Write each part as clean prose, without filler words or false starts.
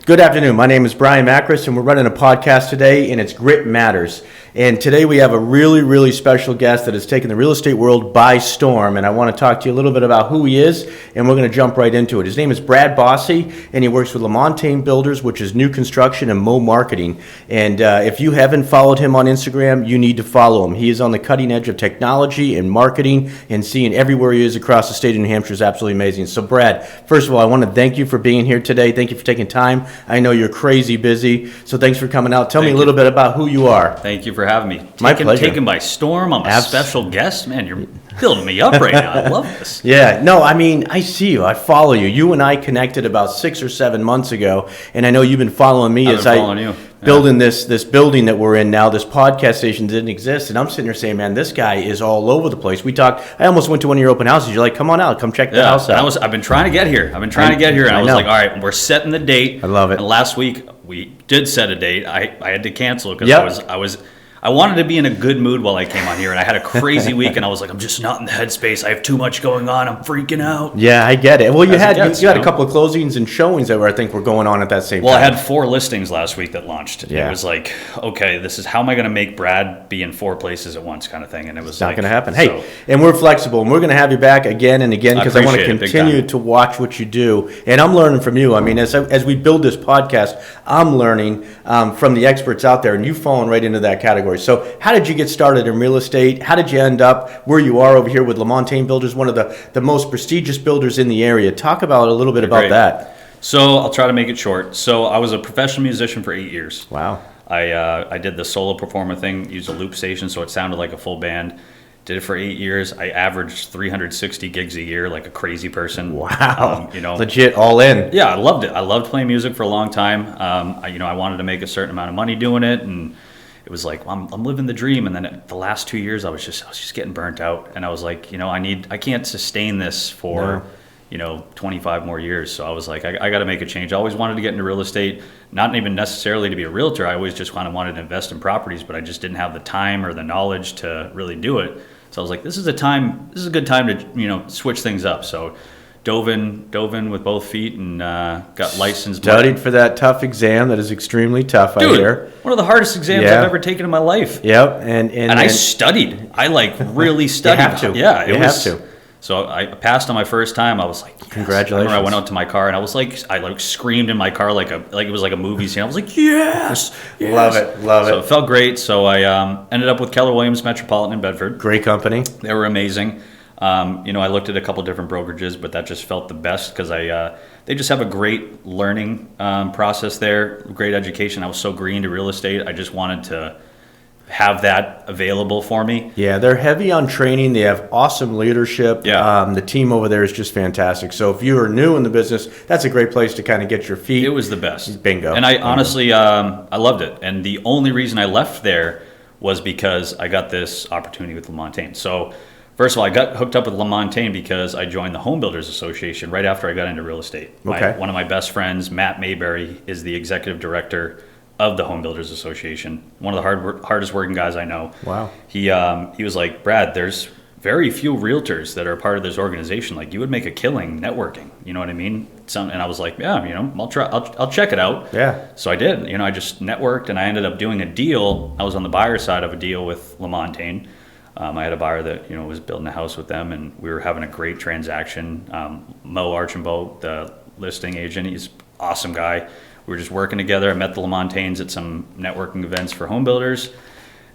Good afternoon. My name is Brian Macris, and we're running a podcast today, and it's Grit Matters. And today we have a really, really special guest that has taken the real estate world by storm, and I want to talk to you a little bit about who he is, and we're going to jump right into it. His name is Brad Bosse, and he works with LaMontagne Builders, which is new construction and Mo Marketing. And if you haven't followed him on Instagram, you need to follow him. He is on the cutting edge of technology and marketing, and seeing everywhere he is across the state of New Hampshire is absolutely amazing. So Brad, first of all, I want to thank you for being here today. Thank you for taking time. I know you're crazy busy, so thanks for coming out. Tell me a little bit about who you are. Thank you for having me. My pleasure. Taken by storm. I'm a special guest. Man, you're building me up right now. I love this. Yeah, no, I mean, I see you. I follow you. You and I connected about 6 or 7 months ago, and I know you've been following me as I building this building that we're in now. This podcast station didn't exist, and I'm sitting here saying, man, this guy is all over the place. We talked. I almost went to one of your open houses. You're like, come on out, come check the house out. I've been trying to get here. And I was like, all right, we're setting the date. I love it. And last week we did set a date. I had to cancel it because I wanted to be in a good mood while I came on here, and I had a crazy week, and I was like, I'm just not in the headspace. I have too much going on. I'm freaking out. Yeah, I get it. Well, you had a couple of closings and showings that I think were going on at that same time. Well, I had 4 listings last week that launched. Yeah. It was like, okay, this is how am I going to make Brad be in 4 places at once kind of thing, and it was it's not going to happen. Hey, and we're flexible, and we're going to have you back again and again because I want to continue to watch what you do, and I'm learning from you. I mean, as we build this podcast, I'm learning from the experts out there, and you've fallen right into that category. So how did you get started in real estate? How did you end up where you are over here with LaMontagne Builders, one of the most prestigious builders in the area? Talk about a little bit about that. So I'll try to make it short. So I was a professional musician for 8 years. Wow. I did the solo performer thing, used a loop station so it sounded like a full band. Did it for 8 years. I averaged 360 gigs a year like a crazy person. Wow. Legit all in. Yeah, I loved it. I loved playing music for a long time. I wanted to make a certain amount of money doing it, and it was like, well, I'm living the dream. And then the last 2 years, I was just getting burnt out. And I was like, I can't sustain this for, 25 more years. So I was like, I got to make a change. I always wanted to get into real estate, not even necessarily to be a realtor. I always just kind of wanted to invest in properties, but I just didn't have the time or the knowledge to really do it. So I was like, this is a good time to, switch things up. So dove in with both feet and got licensed. Studied for that tough exam that is extremely tough, I hear. One of the hardest exams I've ever taken in my life. Yep. And I studied. I really studied. You have to. Yeah, you have to. So I passed on my first time. I was like, yes. Congratulations. I went out to my car and I was like, I screamed in my car like it was like a movie scene. I was like, yes. Love it. So it felt great. So I ended up with Keller Williams Metropolitan in Bedford. Great company. They were amazing. I looked at a couple different brokerages, but that just felt the best because they just have a great learning process there, great education. I was so green to real estate. I just wanted to have that available for me. Yeah, they're heavy on training. They have awesome leadership. Yeah. The team over there is just fantastic. So if you are new in the business, that's a great place to kind of get your feet. It was the best. Bingo. And I honestly, I loved it. And the only reason I left there was because I got this opportunity with LaMontagne. So first of all, I got hooked up with LaMontagne because I joined the Home Builders Association right after I got into real estate. Okay. One of my best friends, Matt Mayberry, is the executive director of the Home Builders Association. One of the hardest working guys I know. Wow. He was like, Brad, there's very few realtors that are part of this organization. Like, you would make a killing networking. You know what I mean? And I was like, yeah, I'll try. I'll check it out. Yeah. So I did. I just networked, and I ended up doing a deal. I was on the buyer side of a deal with LaMontagne. I had a buyer that was building a house with them, and we were having a great transaction. Mo Archambault, the listing agent, he's an awesome guy. We were just working together. I met the LaMontagnes at some networking events for home builders,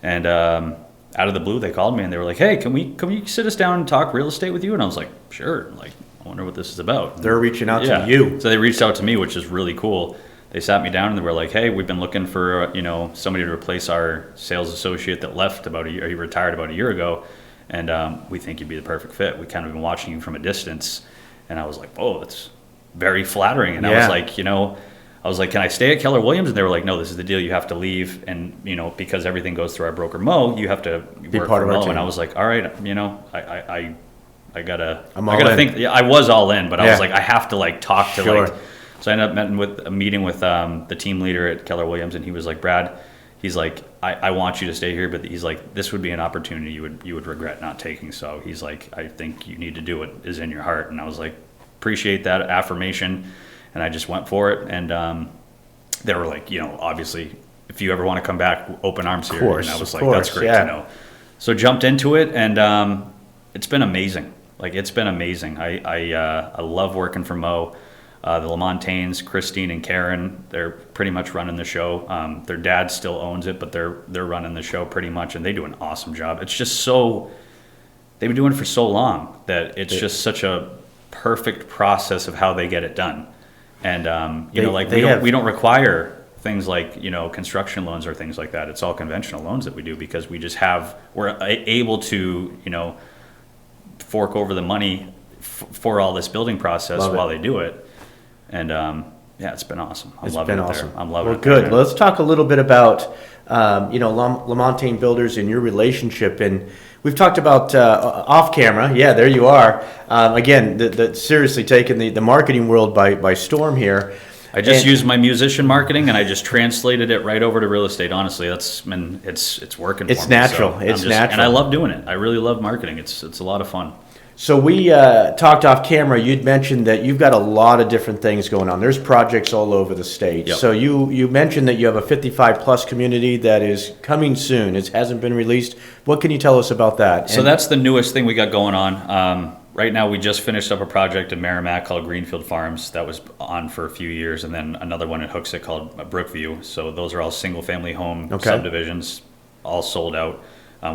and out of the blue, they called me and they were like, "Hey, can we sit us down and talk real estate with you?" And I was like, "Sure." Like, I wonder what this is about. They're reaching out to you. So they reached out to me, which is really cool. They sat me down and they were like, "Hey, we've been looking for somebody to replace our sales associate that left about a year. He retired about a year ago, and we think you'd be the perfect fit. We kind of been watching you from a distance." And I was like, "Oh, that's very flattering." And I was like, "Can I stay at Keller Williams?" And they were like, "No, this is the deal. You have to leave, and because everything goes through our broker Mo, you have to work for Mo." And I was like, "All right, I gotta think." Yeah, I was all in, but I was like, I have to talk to So I ended up meeting with the team leader at Keller Williams, and he was like, "Brad," he's like, I want you to stay here, but he's like, this would be an opportunity you would regret not taking. So he's like, I think you need to do what is in your heart. And I was like, appreciate that affirmation. And I just went for it. And they were like, obviously, if you ever want to come back, open arms here. Course, and I was of like, course, that's great yeah. to know. So jumped into it, and it's been amazing. Like, it's been amazing. I love working for Mo. The Lamontaines, Christine and Karen, they're pretty much running the show. Their dad still owns it, but they're running the show pretty much, and they do an awesome job. It's just they've been doing it for so long that it's just such a perfect process of how they get it done. And we don't require things like construction loans or things like that. It's all conventional loans that we do because we're able to fork over the money for all this building process while they do it. And it's been awesome. I'm loving it there. I'm loving it. Well, good. Well, let's talk a little bit about Lamontaine Builders and your relationship. And we've talked about off camera. Yeah, there you are. Again, seriously taking the marketing world by storm here. I just used my musician marketing and I just translated it right over to real estate. Honestly, it's working. It's for me. natural. So it's natural, and I love doing it. I really love marketing. It's a lot of fun. So we talked off camera. You'd mentioned that you've got a lot of different things going on. There's projects all over the state. Yep. So you mentioned that you have a 55 plus community that is coming soon. It hasn't been released. What can you tell us about that? So that's the newest thing we got going on. Right now, we just finished up a project in Merrimack called Greenfield Farms that was on for a few years, and then another one in Hooksett called Brookview. So those are all single-family home subdivisions, all sold out.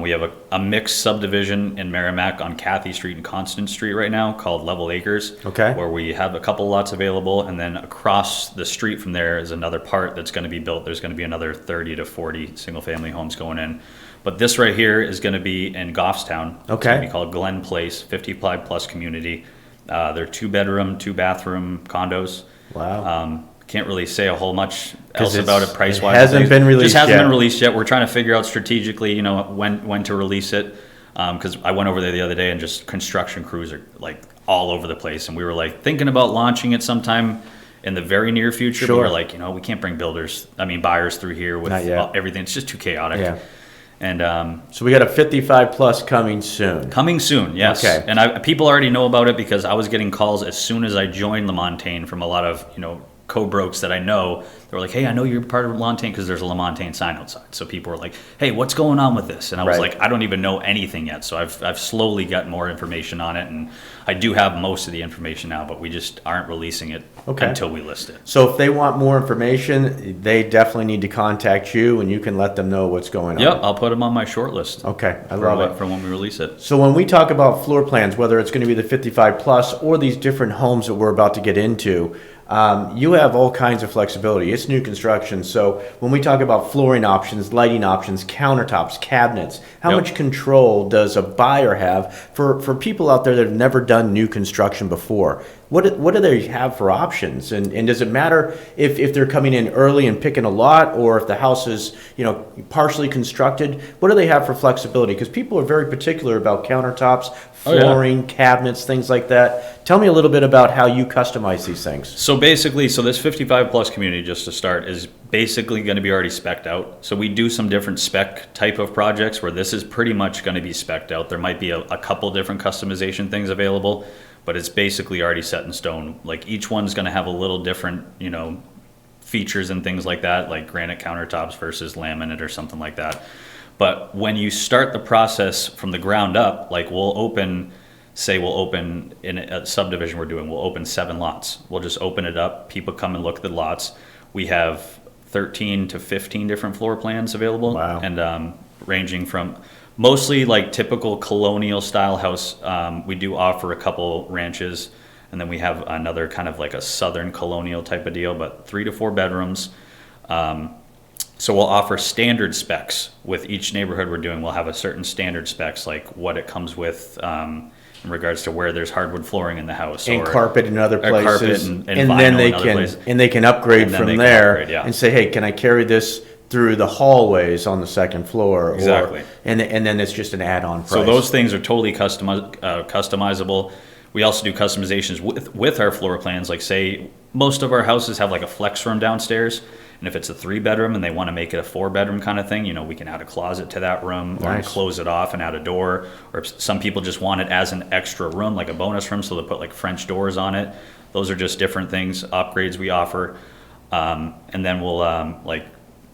We have a mixed subdivision in Merrimack on Cathy Street and Constant Street right now called Level Acres, where we have a couple lots available, and then across the street from there is another part that's going to be built. There's going to be another 30 to 40 single-family homes going in. But this right here is going to be in Goffstown. It's going to be called Glen Place, 55 plus community. They're 2-bedroom, 2-bathroom condos. Wow. Can't really say a whole much else about it price-wise. It hasn't been released yet. Just hasn't been released yet. We're trying to figure out strategically, when to release it. Because I went over there the other day and just construction crews are like all over the place. And we were like thinking about launching it sometime in the very near future. But we're like, we can't bring buyers through here with everything. It's just too chaotic. Yeah. And so we got a 55 plus coming soon. Coming soon, yes. Okay. And people already know about it because I was getting calls as soon as I joined Lamontaine from a lot of, co-brokes that I know. They were like, hey, I know you're part of Lamontaine because there's a Lamontaine sign outside. So people were like, hey, what's going on with this? And I was like, I don't even know anything yet. So I've slowly got more information on it. And I do have most of the information now, but we just aren't releasing it until we list it. So if they want more information, they definitely need to contact you and you can let them know what's going on. Yep, I'll put them on my short list. Okay, I love it. For when we release it. So when we talk about floor plans, whether it's going to be the 55 plus or these different homes that we're about to get into, you have all kinds of flexibility. It's new construction. So when we talk about flooring options, lighting options, countertops, cabinets, how much control does a buyer have for people out there that have never done new construction before? What do they have for options? And does it matter if they're coming in early and picking a lot or if the house is, partially constructed? What do they have for flexibility? Because people are very particular about countertops, flooring, cabinets, things like that. Tell me a little bit about how you customize these things. So basically, this 55 plus community, just to start, is basically going to be already spec'd out. So we do some different spec type of projects where this is pretty much going to be spec'd out. There might be a couple different customization things available, but it's basically already set in stone. Like each one's going to have a little different, features and things like that, like granite countertops versus laminate or something like that. But when you start the process from the ground up, like we'll open in a subdivision we'll open 7 lots. We'll just open it up. People come and look at the lots. We have 13 to 15 different floor plans available. Wow. And ranging from mostly like typical colonial style house. We do offer a couple ranches, and then we have another kind of like a southern colonial type of deal, but 3 to 4 bedrooms. So we'll offer standard specs with each neighborhood we're doing. We'll have a certain standard specs, like what it comes with in regards to where there's hardwood flooring in the house, and carpet in other places, and then they can upgrade from there and say, hey, can I carry this through the hallways on the second floor? Exactly. And then it's just an add-on price. So those things are totally customizable. We also do customizations with our floor plans. Like say most of our houses have like a flex room downstairs, and if it's a 3-bedroom and they want to make it a 4-bedroom kind of thing, we can add a closet to that room or close it off and add a door. Or if some people just want it as an extra room, like a bonus room, so they'll put like French doors on it. Those are just different things, upgrades we offer. And then we'll like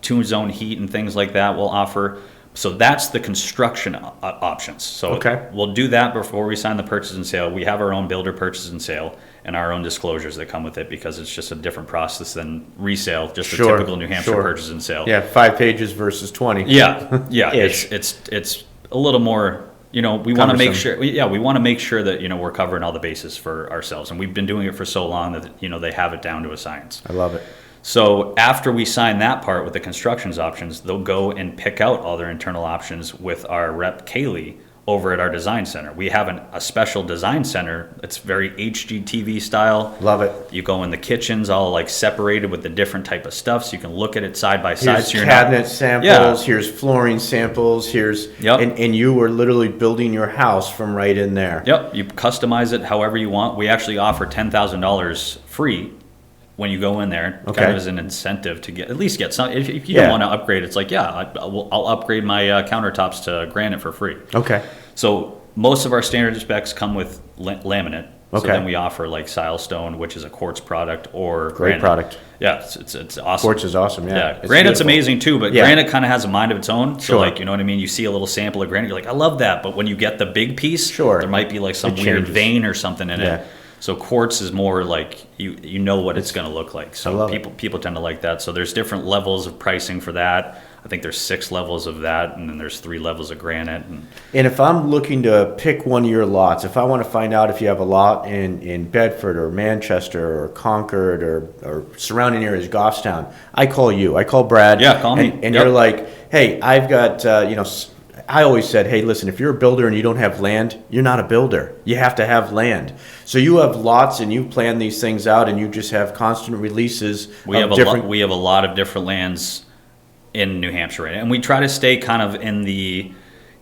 two zone heat and things like that we'll offer. So that's the construction options. So we'll do that before we sign the purchase and sale. We have our own builder purchase and sale and our own disclosures that come with it, because it's just a different process than resale, just a typical New Hampshire purchase and sale. Yeah, 5 pages versus 20. Yeah, yeah. It's a little more, we want to make sure. We want to make sure that we're covering all the bases for ourselves, and we've been doing it for so long that they have it down to a science. I love it. So after we sign that part with the constructions options, they'll go and pick out all their internal options with our rep Kaylee over at our design center. We have a special design center that's very HGTV style. Love it. You go in the kitchens all like separated with the different type of stuff, so you can look at it side by side. Here's so you're cabinet samples, here's flooring samples, and you were literally building your house from right in there. Yep, you customize it however you want. We actually offer $10,000 free when you go in there, kind of as an incentive to at least get some. If you don't want to upgrade, it's like, I'll upgrade my countertops to granite for free. Okay. So most of our standard specs come with laminate. Okay. So then we offer like Silestone, which is a quartz product, or great granite. Product. Yeah, it's awesome. Quartz is awesome. Yeah. Granite's beautiful. Amazing too, but granite kind of has a mind of its own. So like, you know what I mean? You see a little sample of granite, you're like, I love that. But when you get the big piece, there might be like some weird vein or something in it. So quartz is more like you know what it's going to look like. So people tend to like that. So there's different levels of pricing for that. I think there's 6 levels of that, and then there's 3 levels of granite. And if I'm looking to pick one of your lots, if I want to find out if you have a lot in Bedford or Manchester or Concord or surrounding areas, Goffstown, I call you. I call Brad. Yeah, call me. And you're like, hey, I've got, I always said, hey, listen, if you're a builder and you don't have land, you're not a builder. You have to have land. So you have lots and you plan these things out and you just have constant releases. We have a lot of different lands in New Hampshire, and we try to stay kind of in the,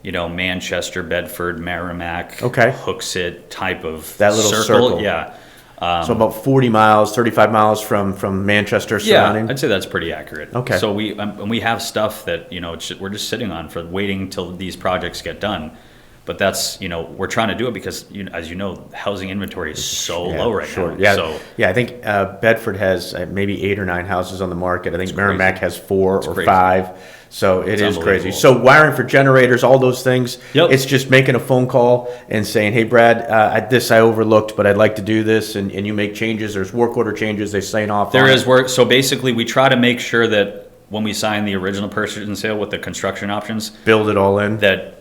Manchester, Bedford, Merrimack, Hooksett type of that little circle. Yeah. So about 40 miles, 35 miles from Manchester surrounding? Yeah, I'd say that's pretty accurate. Okay. So we have stuff that, we're just sitting on for waiting till these projects get done. But that's, we're trying to do it because, as you know, housing inventory is so low right now. Yeah, I think Bedford has maybe 8 or 9 houses on the market. I think Merrimack has 4 or 5. So it is crazy. So wiring for generators, all those things. Yep. It's just making a phone call and saying, hey, Brad, I overlooked, but I'd like to do this. And you make changes. There's work order changes. They sign off. There is work. So basically, we try to make sure that when we sign the original purchase and sale with the construction options, build it all in. That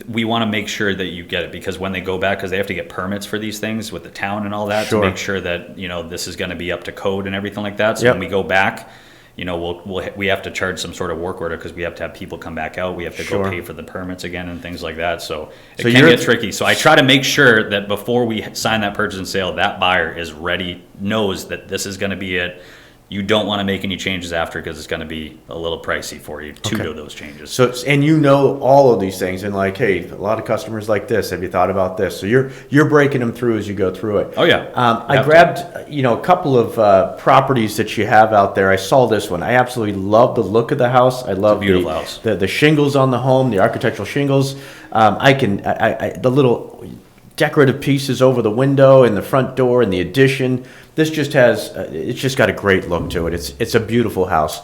we want to make sure that you get it, because when they go back, because they have to get permits for these things with the town and all that, to make sure that this is going to be up to code and everything like that. So when we go back, we have to charge some sort of work order, because we have to have people come back out. We have to go pay for the permits again and things like that. So it can get tricky. So I try to make sure that before we sign that purchase and sale, that buyer is ready, knows that this is going to be it. You don't want to make any changes after, because it's going to be a little pricey for you to do those changes. So, and all of these things, and like, hey, a lot of customers like this. Have you thought about this? So you're breaking them through as you go through it. Oh yeah. I grabbed a couple of properties that you have out there. I saw this one. I absolutely love the look of the house. I love beautiful house. The shingles on the home, the architectural shingles. The little decorative pieces over the window and the front door and the addition. This just has, it's just got a great look to it. It's a beautiful house.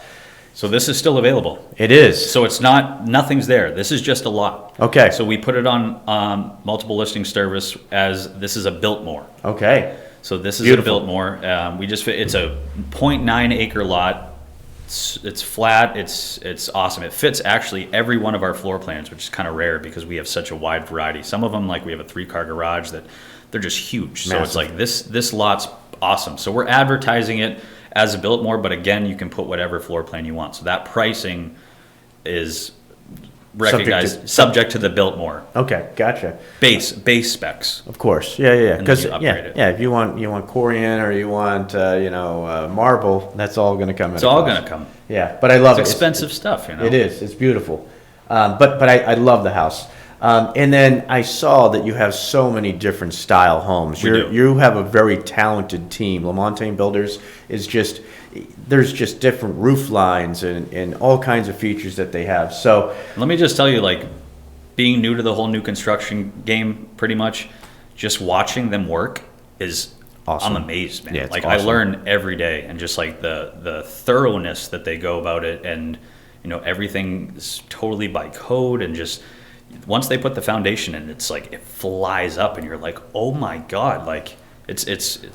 So this is still available. It is. So it's nothing's there. This is just a lot. Okay. So we put it on multiple listing service as this is a Biltmore. Okay. So this is a Biltmore. It's a 0.9 acre lot. It's flat. It's awesome. It fits actually every one of our floor plans, which is kind of rare because we have such a wide variety. Some of them, like we have a 3-car garage, that they're just huge. Massive. So it's like this lot's awesome. So we're advertising it as a Biltmore, but again, you can put whatever floor plan you want. So that pricing is recognized subject to the Biltmore. Okay, gotcha. Base specs. Of course, yeah. Because if you want corian or you want marble, that's all going to come. It's all going to come. Yeah, but I love it. It's expensive stuff, It is. It's beautiful. But I love the house. And then I saw that you have so many different style homes. You have a very talented team. LaMontagne Builders there's just different roof lines and all kinds of features that they have. So let me just tell you, like, being new to the whole new construction game, pretty much, just watching them work is Awesome. I'm amazed, man. Yeah, it's like awesome. I learn every day, and just like the thoroughness that they go about it, and everything is totally by code, and just once they put the foundation in, it's like it flies up, and you're like, oh my god, like it's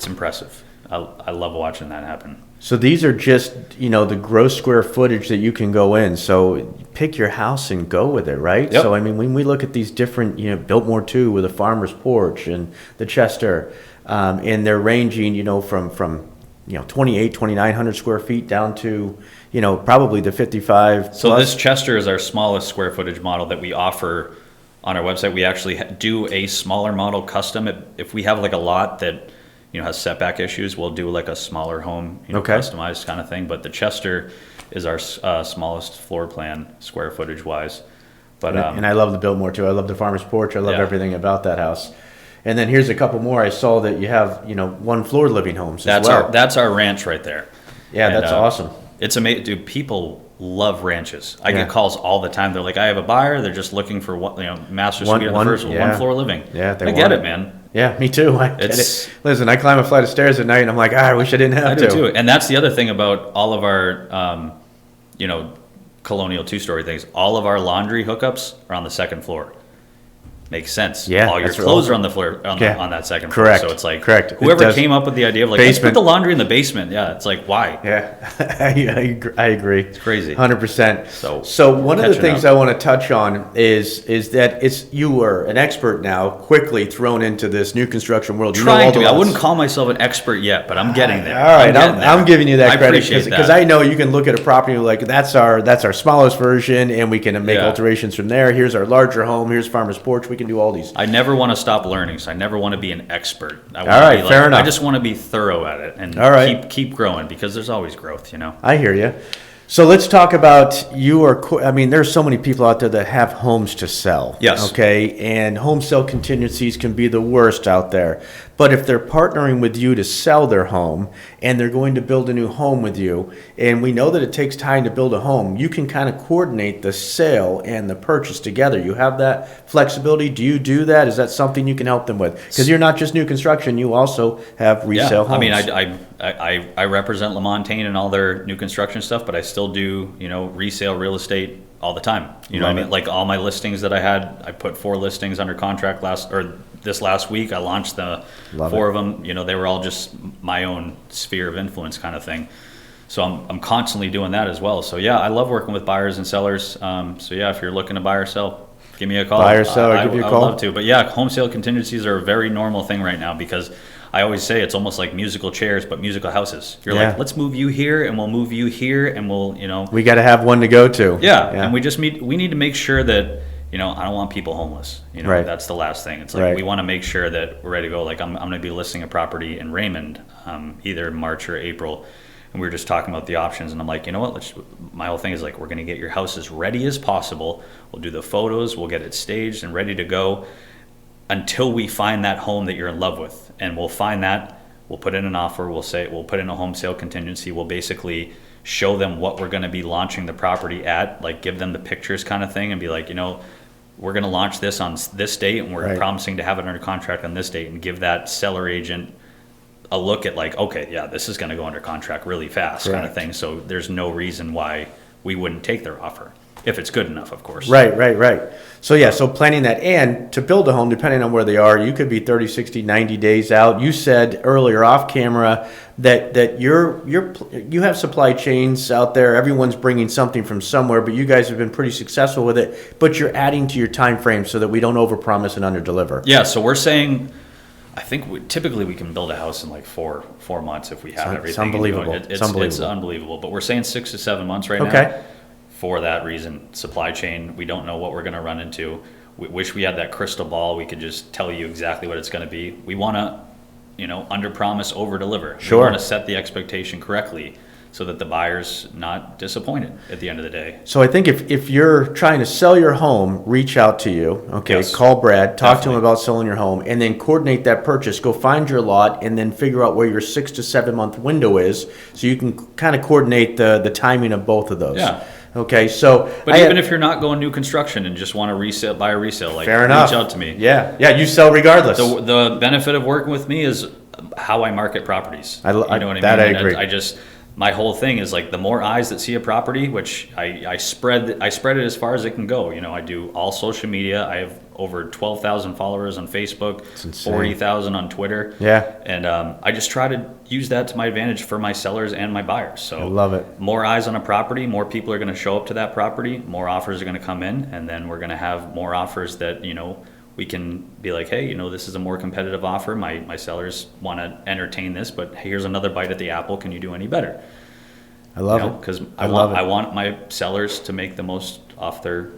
impressive. I love watching that happen. So these are just, the gross square footage that you can go in. So pick your house and go with it, right? Yep. So, I mean, when we look at these different, Biltmore 2 with a farmer's porch and the Chester, and they're ranging, from 2,900 square feet down to, probably the 55 So plus. this Chester is our smallest square footage model that we offer on our website. We actually do a smaller model custom. If we have like a lot that has setback issues, we'll do like a smaller home, Okay. customized kind of thing. But the Chester is our smallest floor plan square footage wise. But And I love the Biltmore too. I love the farmer's porch. I love Yeah. everything about that house. And then here's a couple more. I saw that you have, one floor living homes as well. that's our ranch right there. Yeah, And, that's awesome. It's amazing, dude. People love ranches. I Yeah. get calls all the time. They're like, I have a buyer. They're just looking for master suite on the first one, yeah. one floor living. Yeah, they I want get it. it, man. Yeah, me too. I get It's- it. Listen, I climb a flight of stairs at night and I'm like, I wish I didn't have I to. do too. And that's the other thing about all of our, colonial two-story things. All of our laundry hookups are on the second floor. Makes sense. Yeah, All your that's clothes right. are on the floor Yeah. on that second Correct. floor. So it's like Correct. It whoever does. came up with the idea of like let's put Basement. the laundry in the basement. Yeah, it's like why? Yeah, I agree. It's crazy. 100%. So one of the catching things up. I want to touch on is that you are an expert now, quickly thrown into this new construction world. You know all Trying the to. I lots. wouldn't call myself an expert yet, but I'm getting there. All right, getting there. I'm giving you that I credit appreciate because that. I know you can look at a property like that's our smallest version, and we can make Yeah. alterations from there. Here's our larger home. Here's farmer's porch. We can do all these. I never want to stop learning, so I never want to be an expert. I want All to right, be fair enough. I just want to be thorough at it and All right. keep growing because there's always growth, I hear you. So let's talk about there's so many people out there that have homes to sell. Yes. Okay. And home sale contingencies can be the worst out there. But if they're partnering with you to sell their home and they're going to build a new home with you, and we know that it takes time to build a home, you can kind of coordinate the sale and the purchase together. You have that flexibility. Do you do that? Is that something you can help them with? Because you're not just new construction, you also have resale homes. I mean, I represent Lamontagne and all their new construction stuff, but I still do, resale real estate all the time. You know what I Love mean? it. Like all my listings that I put 4 listings under contract this last week. I launched the Love 4 it. of them. They were all just my own sphere of influence kind of thing. So I'm constantly doing that as well. So yeah, I love working with buyers and sellers. So yeah, if you're looking to buy or sell, give me a call. Buy or sell, or give you a I call. would love to. But yeah, home sale contingencies are a very normal thing right now because I always say it's almost like musical chairs, but musical houses. You're Yeah. like, let's move you here, and we'll move you here, and we'll, We got to have one to go to. yeah. And we need to make sure that, I don't want people homeless. Right. That's the last thing. It's like Right. we want to make sure that we're ready to go. Like I'm going to be listing a property in Raymond, either March or April, and we were just talking about the options. And I'm like, you know what? My whole thing is like, we're going to get your house as ready as possible. We'll do the photos. We'll get it staged and ready to go until we find that home that you're in love with. And we'll find that. We'll put in an offer. We'll put in a home sale contingency. We'll basically show them what we're going to be launching the property at, like give them the pictures kind of thing, and be like, we're going to launch this on this date, and we're Right. promising to have it under contract on this date, and give that seller agent a look at like, okay, yeah, this is going to go under contract really fast kind of Correct. thing. So there's no reason why we wouldn't take their offer if it's good enough, of course. Right. So yeah, so planning that, and to build a home, depending on where they are, you could be 30, 60, 90 days out. You said earlier off camera that you have supply chains out there. Everyone's bringing something from somewhere, but you guys have been pretty successful with it. But you're adding to your time frame so that we don't overpromise and underdeliver. Yeah, so we're saying, I think typically we can build a house in like 4 months if we have everything. It's unbelievable. It's unbelievable. unbelievable. But we're saying 6 to 7 months right now. Okay. For that reason, supply chain, we don't know what we're going to run into. We wish we had that crystal ball. We could just tell you exactly what it's going to be. We want to, under promise, over deliver. Sure. We want to set the expectation correctly so that the buyer's not disappointed at the end of the day. So I think if you're trying to sell your home, reach out to you. Okay, Yes. call Brad, talk to him Definitely. about selling your home, and then coordinate that purchase. Go find your lot, and then figure out where your 6 to 7 month window is, so you can kind of coordinate the timing of both of those. Yeah. Okay, so But even if you're not going new construction and just want to buy a resale, like fair enough. reach out to me. Yeah, you sell regardless. The benefit of working with me is how I market properties. You know what I mean? That I And agree. I just, my whole thing is like the more eyes that see a property, which I spread it as far as it can go. You know, I do all social media. I have over 12,000 followers on Facebook, insane. 40,000 on Twitter. Yeah. And I just try to use that to my advantage for my sellers and my buyers. So I love it. more eyes on a property, more people are going to show up to that property, more offers are going to come in, and then we're going to have more offers that, you know, we can be like, hey, you know, this is a more competitive offer. My sellers want to entertain this, but here's another bite at the apple. Can you do any better? I love it. Because I love it. I want my sellers to make the most off their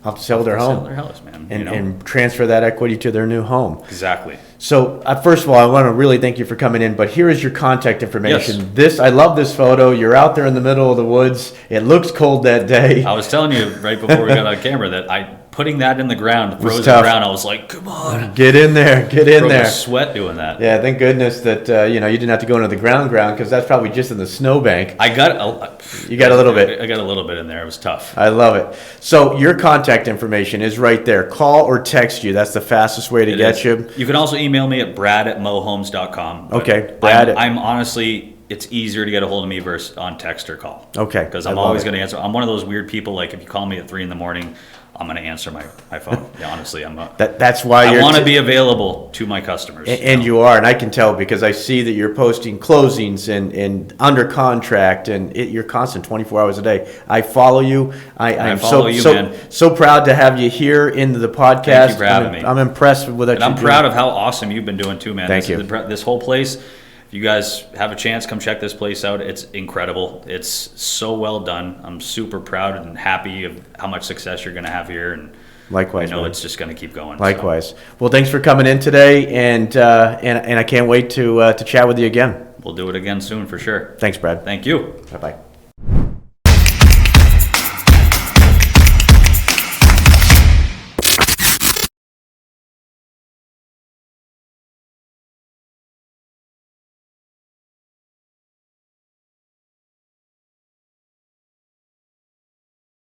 Have to sell their home house, man. and, you know? and transfer that equity to their new home. Exactly. So, first of all, I want to really thank you for coming in, but here is your contact information. Yes. I love this photo. You're out there in the middle of the woods. It looks cold that day. I was telling you right before we got on camera that putting that in the ground, the frozen tough. ground, I was like, come on. Get in there. Get in Broke a there. sweat doing that. Yeah, thank goodness that, you didn't have to go into the ground because that's probably just in the snowbank. You got a little bit. I got a little bit in there. It was tough. I love it. So your contact information is right there. Call or text you. That's the fastest way to It get is. you. You can also email me at brad@mohomes.com. Okay, Brad. I'm honestly, it's easier to get a hold of me versus on text or call. Okay, Because I I'm love always it. going to answer. I'm one of those weird people, like if you call me at 3 a.m, I'm going to answer my phone. Yeah, honestly, That's why I you're. want to be available to my customers. And you are, and I can tell because I see that you're posting closings and under contract, and you're constant 24 hours a day. I follow you. I'm follow you, so man. so proud to have you here in the podcast. Thank you for having me. I'm impressed with what And I'm you're proud doing. of how awesome you've been doing too, man. Thank you. This whole place, if you guys have a chance, come check this place out. It's incredible. It's so well done. I'm super proud and happy of how much success you're going to have here. And Likewise, I know man. it's just going to keep going. Likewise. Well, thanks for coming in today, and I can't wait to chat with you again. So we'll do it again soon for sure. Thanks, Brad. Thank you. Bye bye.